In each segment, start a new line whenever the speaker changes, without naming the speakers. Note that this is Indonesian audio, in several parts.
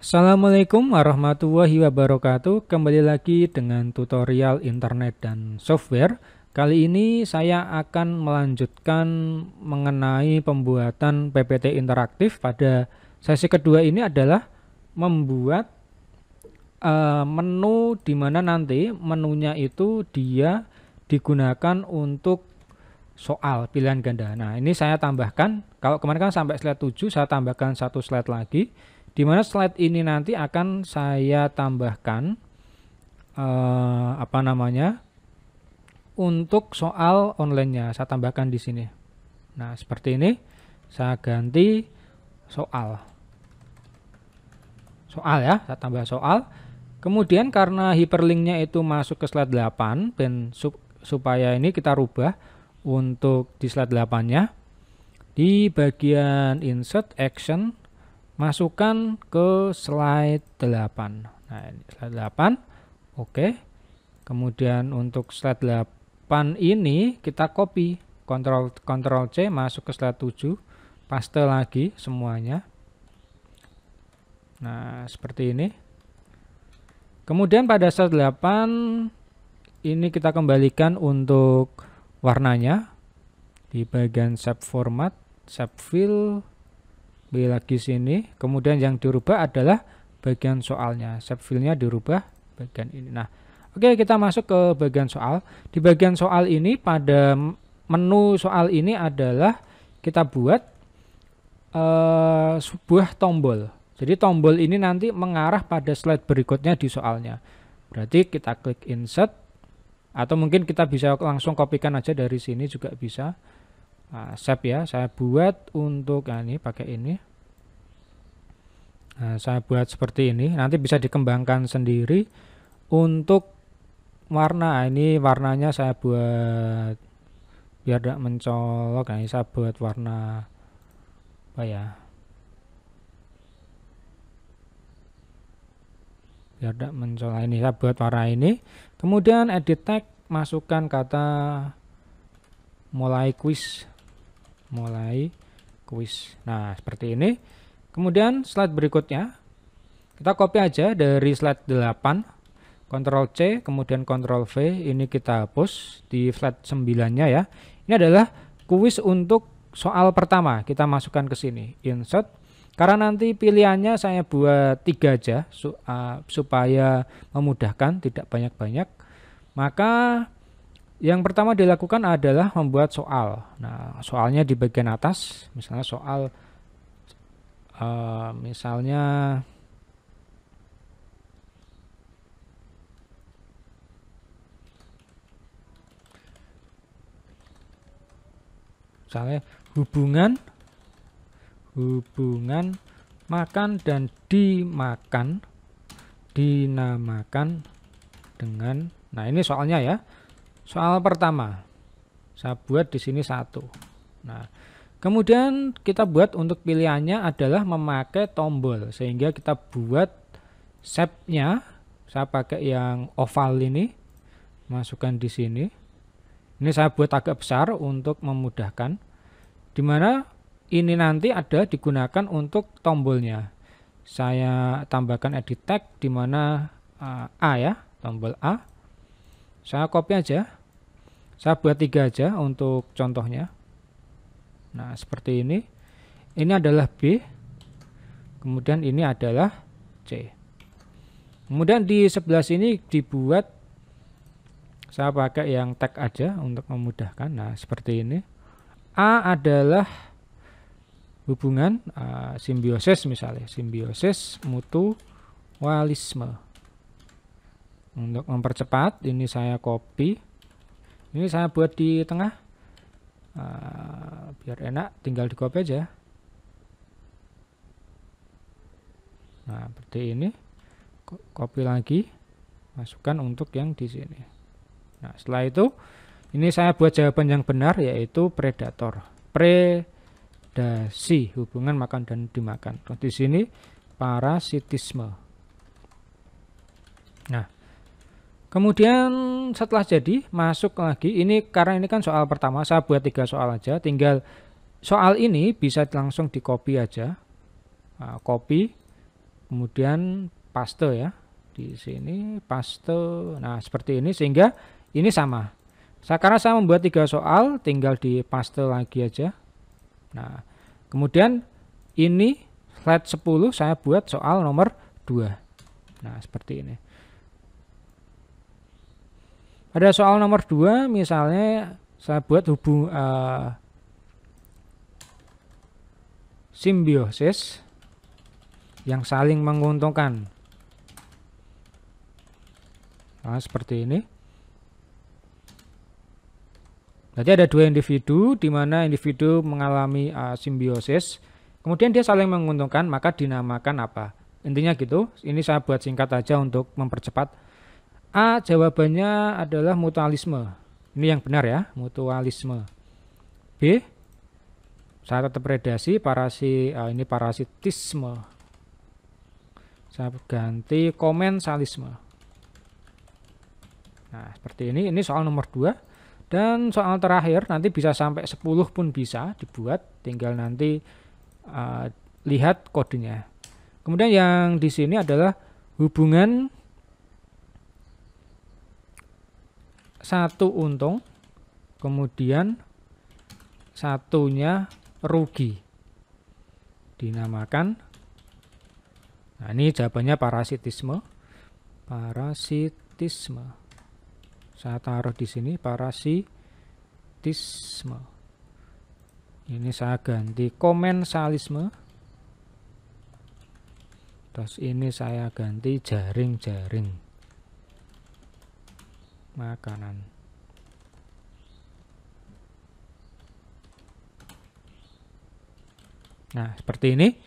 Assalamualaikum warahmatullahi wabarakatuh. Kembali lagi dengan tutorial internet dan software. Kali ini saya akan melanjutkan mengenai pembuatan PPT interaktif. Pada sesi kedua ini adalah membuat menu di mana nanti menunya itu dia digunakan untuk soal pilihan ganda. Nah, ini saya tambahkan. Kalau kemarin kan sampai slide 7, saya tambahkan satu slide lagi. Di mana slide ini nanti akan saya tambahkan untuk soal online-nya. Saya tambahkan di sini. Nah, seperti ini. Saya ganti soal. Soal ya, saya tambah soal. Kemudian karena hyperlink-nya itu masuk ke slide 8 dan supaya ini kita rubah untuk di slide 8-nya. Di bagian insert action masukkan ke slide 8. Nah, ini slide 8. Oke. Kemudian untuk slide 8 ini kita copy, Ctrl C masuk ke slide 7, paste lagi semuanya. Nah, seperti ini. Kemudian pada slide 8 ini kita kembalikan untuk warnanya di bagian shape format, shape fill, lagi sini. Kemudian yang dirubah adalah bagian soalnya, shape fill-nya dirubah bagian ini. Nah, oke, kita masuk ke bagian soal. Di bagian soal ini, pada menu soal ini adalah kita buat sebuah tombol. Jadi tombol ini nanti mengarah pada slide berikutnya di soalnya. Berarti kita klik insert, atau mungkin kita bisa langsung kopikan aja dari sini juga bisa. Nah, save ya, saya buat untuk ini pakai ini. Nah, saya buat seperti ini, nanti bisa dikembangkan sendiri. Untuk warna, ini warnanya saya buat biar tidak mencolok. Nah, ini saya buat warna apa ya, biar tidak mencolok. Ini saya buat warna ini. Kemudian edit tag, masukkan kata mulai quiz. Nah, seperti ini. Kemudian slide berikutnya kita copy aja dari slide 8, Ctrl C kemudian Ctrl V, ini kita hapus di slide 9-nya ya. Ini adalah kuis untuk soal pertama, kita masukkan ke sini insert. Karena nanti pilihannya saya buat 3 aja supaya memudahkan, tidak banyak-banyak, maka yang pertama dilakukan adalah membuat soal. Nah, soalnya di bagian atas, misalnya soal misalnya hubungan makan dan dimakan dinamakan dengan. Nah, ini soalnya ya. Soal pertama saya buat di sini 1. Nah, kemudian kita buat untuk pilihannya adalah memakai tombol, sehingga kita buat shape-nya. Saya pakai yang oval ini, masukkan di sini. Ini saya buat agak besar untuk memudahkan. Dimana ini nanti ada digunakan untuk tombolnya. Saya tambahkan edit tag dimana A ya, tombol A. Saya copy aja. Saya buat 3 aja untuk contohnya. Nah, seperti ini. Ini adalah B. Kemudian ini adalah C. Kemudian di sebelah sini dibuat, saya pakai yang tag aja untuk memudahkan. Nah, seperti ini. A adalah hubungan simbiosis, misalnya simbiosis mutualisme. Untuk mempercepat, ini saya copy, ini saya buat di tengah, biar enak, tinggal di copy aja. Nah, seperti ini, copy lagi, masukkan untuk yang di sini. Nah, setelah itu, ini saya buat jawaban yang benar, yaitu predator, predasi, hubungan makan dan dimakan. Di sini parasitisme. Nah, kemudian setelah jadi, masuk lagi. Ini karena ini kan soal pertama, saya buat 3 soal aja. Tinggal soal ini bisa langsung di copy aja. Copy, kemudian paste ya. Di sini paste. Nah, seperti ini sehingga ini sama. Karena saya membuat 3 soal, tinggal di paste lagi aja. Nah, kemudian ini slide 10 saya buat soal nomor 2. Nah, seperti ini. Ada soal nomor 2, misalnya saya buat simbiosis yang saling menguntungkan. Nah, seperti ini. Berarti ada 2 individu, di mana individu mengalami simbiosis, kemudian dia saling menguntungkan, maka dinamakan apa? Intinya gitu. Ini saya buat singkat aja untuk mempercepat. A jawabannya adalah mutualisme. Ini yang benar ya, mutualisme. B, saya tetap predasi, ini parasitisme. Saya ganti komensalisme. Nah, seperti ini soal nomor 2. Dan soal terakhir nanti bisa sampai 10 pun bisa dibuat, tinggal nanti lihat kodenya. Kemudian yang di sini adalah hubungan satu untung, kemudian satunya rugi. Dinamakan, nah ini jawabannya parasitisme. Parasitisme. Saya taruh di sini parasitisme. Ini saya ganti komensalisme. Terus ini saya ganti jaring-jaring makanan. Nah, seperti ini.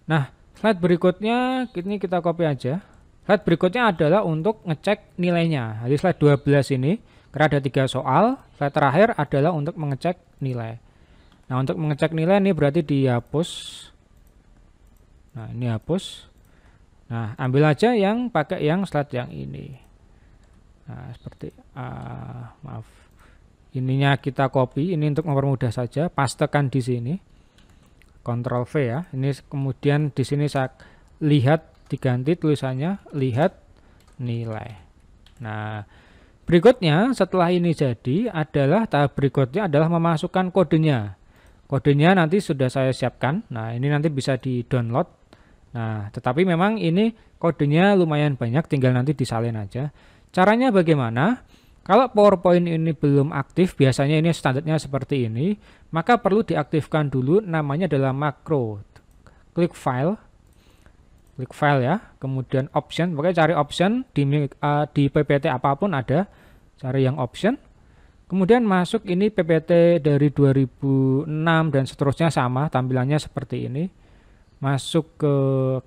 Nah, slide berikutnya ini kita copy aja. Slide berikutnya adalah untuk ngecek nilainya. Jadi slide 12 ini, karena ada 3 soal, slide terakhir adalah untuk mengecek nilai. Nah, untuk mengecek nilai ini berarti dihapus. Nah, ini hapus. Nah, ambil aja yang pakai yang slide yang ini. Nah, seperti, maaf. Ininya kita copy, ini untuk mempermudah saja, pastekan di sini. Ctrl V ya. Ini kemudian di sini saya lihat, diganti tulisannya lihat nilai. Nah, berikutnya setelah ini jadi adalah tahap berikutnya adalah memasukkan kodenya. Kodenya nanti sudah saya siapkan. Nah, ini nanti bisa di-download. Nah, tetapi memang ini kodenya lumayan banyak, tinggal nanti disalin aja. Caranya bagaimana? Kalau PowerPoint ini belum aktif, biasanya ini standarnya seperti ini, maka perlu diaktifkan dulu, namanya adalah makro. Klik file ya, kemudian option, pokoknya cari option di PPT apapun ada, cari yang option, kemudian masuk ini PPT dari 2006 dan seterusnya sama, tampilannya seperti ini, masuk ke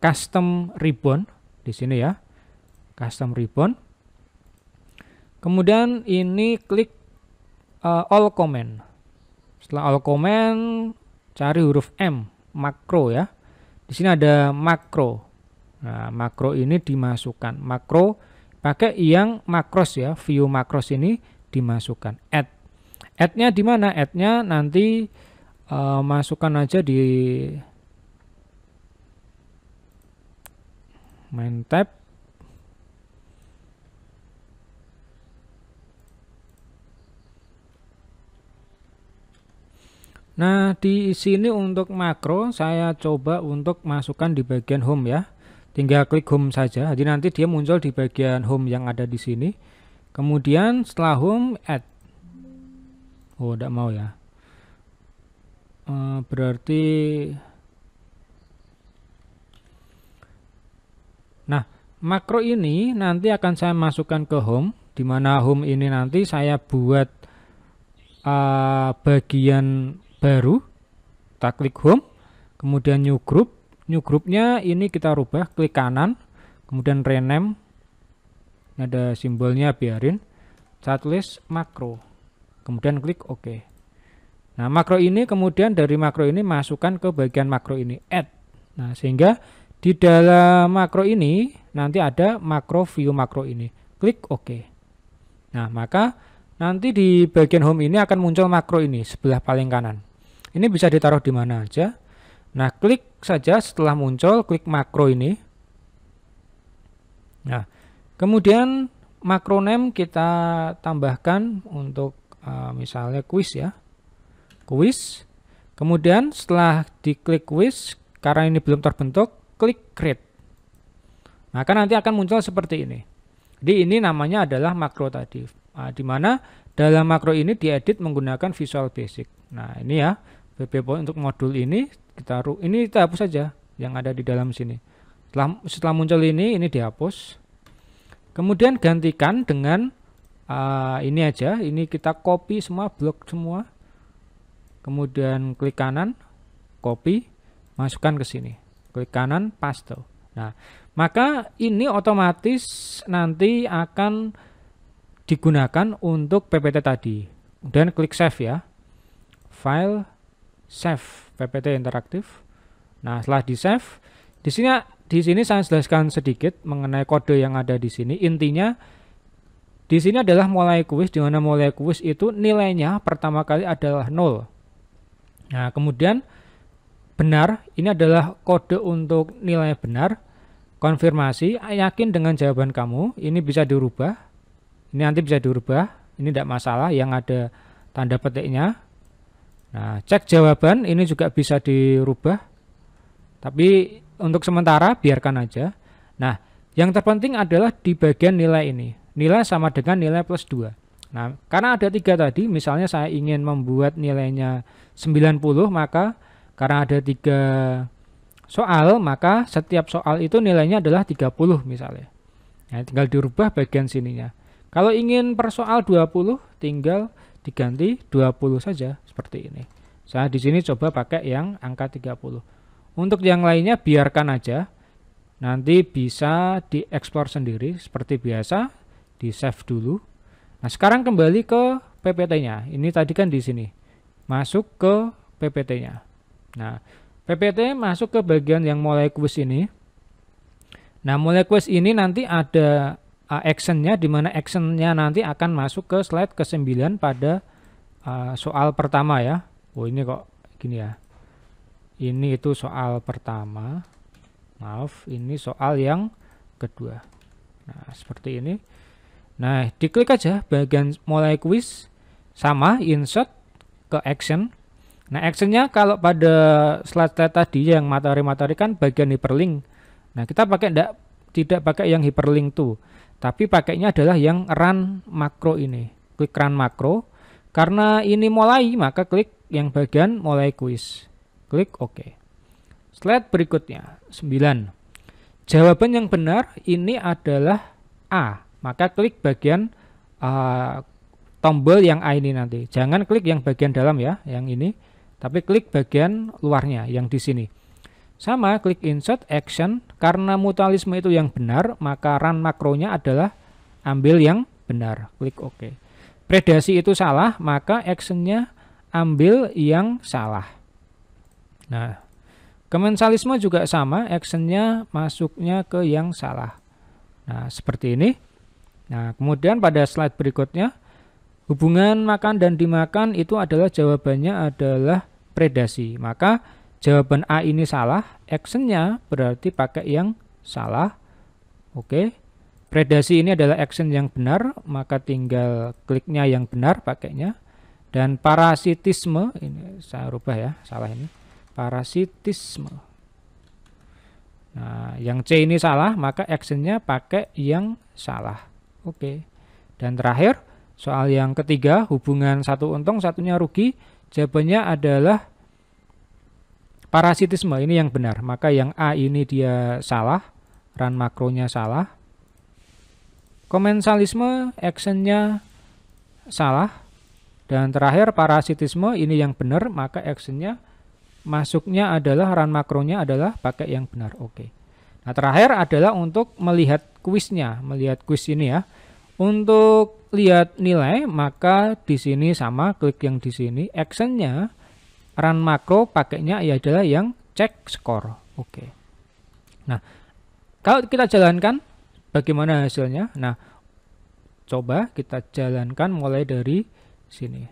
custom ribbon di sini ya, custom ribbon, kemudian ini klik all command, setelah all command cari huruf M, makro ya, di sini ada makro. Nah, makro ini dimasukkan. Makro pakai yang makros ya, view makros ini dimasukkan. Add-nya di mana? Add-nya nanti masukkan aja di main tab. Nah, di sini untuk makro saya coba untuk masukkan di bagian home ya. Tinggal klik home saja, jadi nanti dia muncul di bagian home yang ada di sini. Kemudian setelah home, add. Oh, tidak mau ya. Berarti, nah, makro ini nanti akan saya masukkan ke home, di mana home ini nanti saya buat bagian baru. Kita klik home, kemudian new group. New groupnya ini kita rubah, klik kanan, kemudian rename, ada simbolnya biarin, saya tulis makro, kemudian klik OK. Nah, makro ini kemudian dari makro ini masukkan ke bagian makro ini, add. Nah, sehingga di dalam makro ini nanti ada makro view makro ini, klik OK. Nah, maka nanti di bagian home ini akan muncul makro ini sebelah paling kanan. Ini bisa ditaruh di mana aja. Nah, klik saja setelah muncul, klik makro ini. Nah, kemudian makroname kita tambahkan untuk misalnya quiz ya. Quiz. Kemudian setelah diklik quiz, karena ini belum terbentuk, klik create. Maka nanti akan muncul seperti ini. Jadi ini namanya adalah makro tadi. Di mana dalam makro ini diedit menggunakan Visual Basic. Nah, ini ya, BB Point untuk modul ini kita hapus saja yang ada di dalam sini. Setelah muncul ini dihapus. Kemudian gantikan dengan ini aja, ini kita copy semua, blok semua. Kemudian klik kanan, copy, masukkan ke sini. Klik kanan, paste. Nah, maka ini otomatis nanti akan digunakan untuk PPT tadi. Dan klik save ya. File, save PPT interaktif. Nah, setelah di save, di sini saya jelaskan sedikit mengenai kode yang ada di sini. Intinya di sini adalah mulai kuis, di mana mulai kuis itu nilainya pertama kali adalah 0. Nah, kemudian benar, ini adalah kode untuk nilai benar. Konfirmasi, yakin dengan jawaban kamu, ini bisa dirubah. Ini nanti bisa dirubah, ini tidak masalah yang ada tanda petiknya. Nah, cek jawaban ini juga bisa dirubah. Tapi untuk sementara biarkan aja. Nah, yang terpenting adalah di bagian nilai ini. Nilai sama dengan nilai plus 2. Nah, karena ada 3 tadi, misalnya saya ingin membuat nilainya 90, maka karena ada 3 soal, maka setiap soal itu nilainya adalah 30 misalnya. Nah, tinggal dirubah bagian sininya. Kalau ingin per soal 20, tinggal diganti 20 saja seperti ini. Saya di sini coba pakai yang angka 30. Untuk yang lainnya biarkan aja. Nanti bisa dieksplor sendiri seperti biasa, di save dulu. Nah, sekarang kembali ke PPT-nya. Ini tadi kan di sini. Masuk ke PPT-nya. Nah, PPT masuk ke bagian yang mulai kuis ini. Nah, mulai kuis ini nanti ada action-nya, di mana action-nya nanti akan masuk ke slide ke-9 pada soal pertama ya. Oh, ini kok gini ya. Ini itu soal pertama. Maaf, ini soal yang kedua. Nah, seperti ini. Nah, diklik aja bagian mulai kuis, sama insert ke action. Nah, actionnya kalau pada slide tadi yang materi-materi kan bagian hyperlink. Nah, kita tidak pakai yang hyperlink tuh, tapi pakainya adalah yang run makro ini. Klik run makro. Karena ini mulai, maka klik yang bagian mulai kuis. Klik OK. Slide berikutnya 9. Jawaban yang benar ini adalah A. Maka klik bagian tombol yang A ini nanti. Jangan klik yang bagian dalam ya, yang ini. Tapi klik bagian luarnya yang di sini. Sama, klik insert action. Karena mutualisme itu yang benar, maka run makronya adalah ambil yang benar. Klik OK. Predasi itu salah, maka actionnya ambil yang salah. Nah, komensalisme juga sama, actionnya masuknya ke yang salah. Nah, seperti ini. Nah, kemudian pada slide berikutnya, hubungan makan dan dimakan itu adalah jawabannya adalah predasi. Maka jawaban A ini salah, actionnya berarti pakai yang salah. Oke. Predasi ini adalah action yang benar, maka tinggal kliknya yang benar pakainya. Dan parasitisme, ini saya rubah ya, salah ini. Parasitisme. Nah, yang C ini salah, maka actionnya pakai yang salah. Oke. Dan terakhir, soal yang ketiga, hubungan satu untung, satunya rugi. Jawabannya adalah parasitisme, ini yang benar. Maka yang A ini dia salah, run makronya salah. Komensalisme, actionnya salah. Dan terakhir, parasitisme, ini yang benar, maka actionnya masuknya adalah run makronya adalah pakai yang benar. Oke. Nah, terakhir adalah untuk melihat kuisnya, melihat kuis ini ya. Untuk lihat nilai, maka di sini sama, klik yang di sini. Actionnya run makro pakainya ya adalah yang cek skor. Oke. Nah, kalau kita jalankan bagaimana hasilnya? Nah, coba kita jalankan mulai dari sini.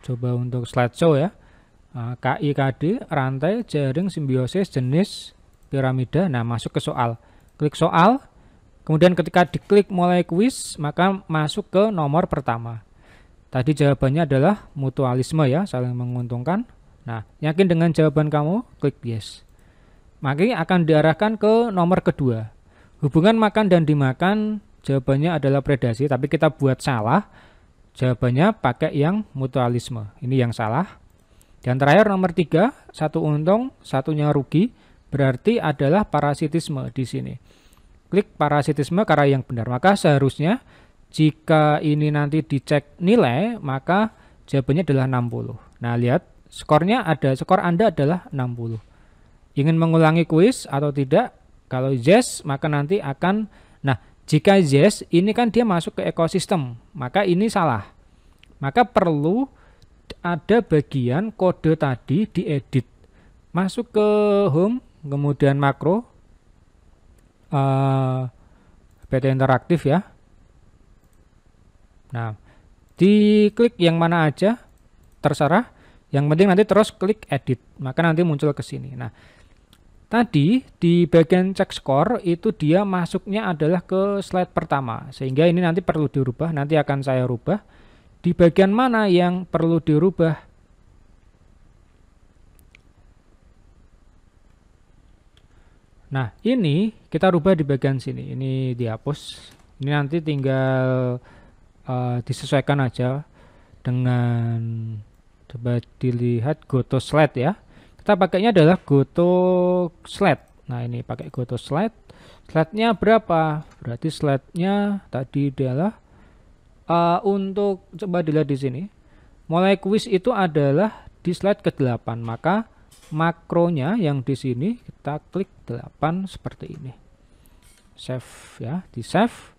Coba untuk slideshow ya. KIKD, rantai, jaring, simbiosis, jenis, piramida. Nah, masuk ke soal. klik soal, kemudian ketika diklik mulai kuis, maka masuk ke nomor pertama. Tadi jawabannya adalah mutualisme ya, saling menguntungkan. Nah, yakin dengan jawaban kamu, klik yes. Maka akan diarahkan ke nomor kedua. Hubungan makan dan dimakan, jawabannya adalah predasi, tapi kita buat salah. Jawabannya pakai yang mutualisme. Ini yang salah. Dan terakhir nomor 3, satu untung, satunya rugi, berarti adalah parasitisme di sini. Klik parasitisme karena yang benar. Maka seharusnya jika ini nanti dicek nilai, maka jawabannya adalah 60. Nah, lihat skornya ada, skor Anda adalah 60. Ingin mengulangi kuis atau tidak? Kalau yes, maka nanti akan, nah jika yes, ini kan dia masuk ke ekosistem, maka ini salah. Maka perlu ada bagian kode tadi diedit. Masuk ke home, kemudian makro, PT interaktif ya. Nah, diklik yang mana aja, terserah. Yang penting nanti terus klik edit, maka nanti muncul ke sini. Nah, tadi di bagian cek skor itu dia masuknya adalah ke slide pertama, sehingga ini nanti perlu dirubah, nanti akan saya rubah. Di bagian mana yang perlu dirubah? Nah, ini kita rubah di bagian sini, ini dihapus. Ini nanti tinggal disesuaikan aja dengan, coba dilihat Goto Slide ya. Kita pakainya adalah Goto Slide. Nah, ini pakai Goto Slide. Slide-nya berapa? Berarti slide-nya tadi adalah untuk, coba dilihat di sini. Mulai kuis itu adalah di slide ke-8. Maka makronya yang di sini kita klik 8 seperti ini. Save ya, di save.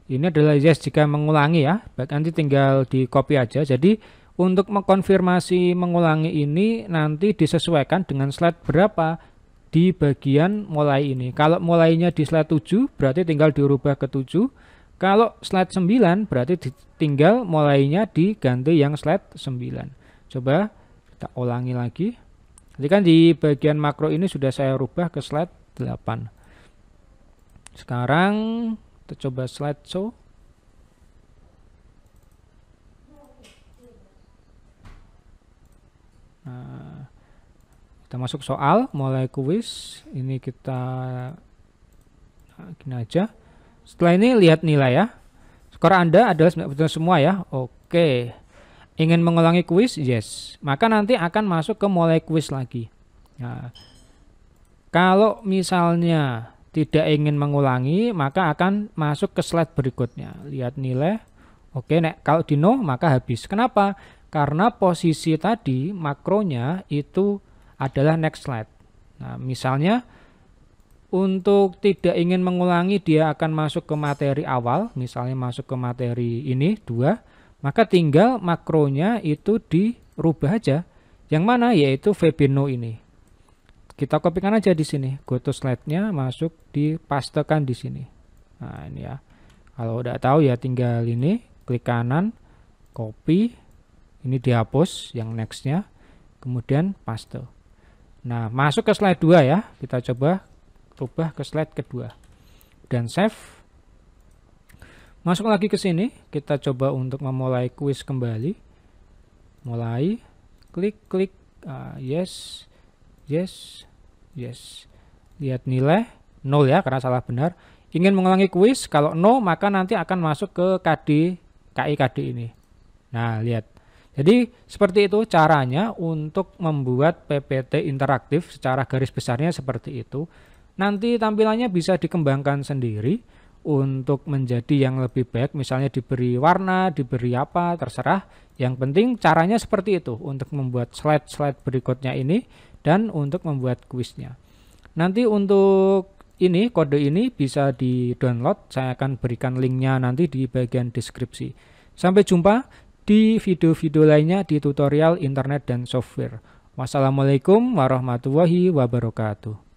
Ini adalah yes jika mengulangi ya. Baik, nanti tinggal di copy aja. Jadi untuk mengkonfirmasi mengulangi ini nanti disesuaikan dengan slide berapa di bagian mulai ini. Kalau mulainya di slide 7 berarti tinggal dirubah ke 7. Kalau slide 9 berarti tinggal mulainya diganti yang slide 9. Coba kita ulangi lagi. Jadi kan di bagian makro ini sudah saya rubah ke slide 8. Sekarang kita coba slide show. Nah, kita masuk soal, mulai kuis. Ini kita gini aja. Setelah ini lihat nilai ya. Skor Anda adalah 90% semua ya. Oke. Ingin mengulangi kuis? Yes. Maka nanti akan masuk ke mulai kuis lagi. Nah, kalau misalnya tidak ingin mengulangi, maka akan masuk ke slide berikutnya. Lihat nilai. Oke, kalau di no maka habis. Kenapa? Karena posisi tadi makronya itu adalah next slide. Nah, misalnya untuk tidak ingin mengulangi dia akan masuk ke materi awal, misalnya masuk ke materi ini 2, maka tinggal makronya itu dirubah aja. Yang mana? Yaitu VBNO ini. Kita kopikan aja di sini. Goto slide-nya masuk dipastekan di sini. Nah, ini ya. Kalau udah tahu ya tinggal ini klik kanan, copy. Ini dihapus yang next-nya, kemudian paste. Nah, masuk ke slide 2 ya. Kita coba rubah ke slide kedua. Dan save. Masuk lagi ke sini, kita coba untuk memulai kuis kembali. Mulai, klik yes, yes, yes. Lihat nilai 0 ya, karena salah benar. Ingin mengulangi kuis, kalau no maka nanti akan masuk ke KI-KD ini. Nah, lihat. Jadi seperti itu caranya untuk membuat PPT interaktif, secara garis besarnya seperti itu. Nanti tampilannya bisa dikembangkan sendiri untuk menjadi yang lebih baik, misalnya diberi warna, diberi apa, terserah. Yang penting caranya seperti itu untuk membuat slide-slide berikutnya ini dan untuk membuat kuisnya. Nanti untuk ini, kode ini bisa di-download, saya akan berikan linknya nanti di bagian deskripsi. Sampai jumpa di video-video lainnya di tutorial internet dan software. Wassalamualaikum warahmatullahi wabarakatuh.